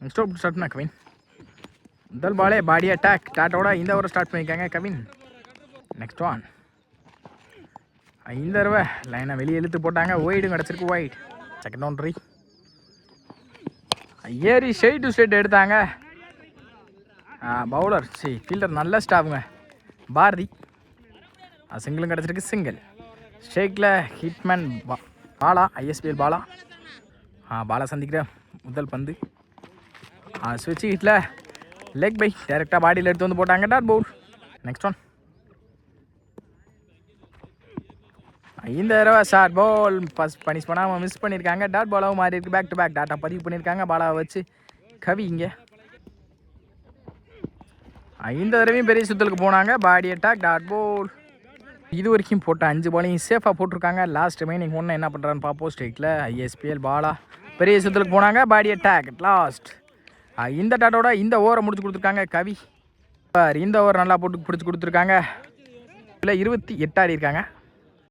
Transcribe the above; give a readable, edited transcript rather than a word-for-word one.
Start பண்ண கவின். முதல் பாலே பாடி அட்டாக் டாட்டோட இந்த ஓவர் ஸ்டார்ட் பண்ணியிருக்காங்க கவின். Next one. இந்த தடவை லைனை வெளியே இழுத்து போட்டாங்க. ஒய்டும் கிடச்சிருக்கு. ஒயிட். Second boundary. ஏறி ஸ்ட்ரெயிட் டு ஸ்ட்ரெயிட் எடுத்தாங்க பவுலர். ஃபீல்டர் நல்ல ஸ்டாஃபுங்க பாரதி. சிங்கிளும் கிடச்சிருக்கு. சிங்கிள். ஸ்ட்ரைக்கில் ஹிட்மேன் பாலா. ஐஎஸ்பிஎல் பாலா. பாலா சந்திக்கிற முதல் பந்து. ஸ்விட்ச் ஹிட்டில் லெக் பை டேரெக்டாக பாடியில் எடுத்து வந்து போட்டாங்க. Dot ball. Next one. இந்த தடவை ஷார்ட் பால் பனிஷ் பண்ணாமல் மிஸ் பண்ணியிருக்காங்க. டாட் பாலாவும் மாறி இருக்கு. பேக் டு பேக் டாட்டா பதிவு பண்ணியிருக்காங்க. பாலாவை வச்சு கவி இங்கே. இந்த தடவையும் பெரிய சுத்தலுக்கு போனாங்க. Body attack dot ball. இது வரைக்கும் போட்ட 5 பாலையும் சேஃபாக போட்டிருக்காங்க. லாஸ்ட் ரிமைனிங் ஒன்று என்ன பண்ணுறான்னு பார்ப்போம். ஸ்ட்ரைக்கில் ஐஎஸ்பிஎல் பாலா பெரிய சுத்தலுக்கு போனாங்க. Body attack last. இந்த டாட்டோட இந்த ஓவரை முடிச்சு கொடுத்துருக்காங்க கவி. இந்த ஓவர் நல்லா போட்டு பிடிச்சி கொடுத்துருக்காங்க. இல்லை 28 ஆடி இருக்காங்க.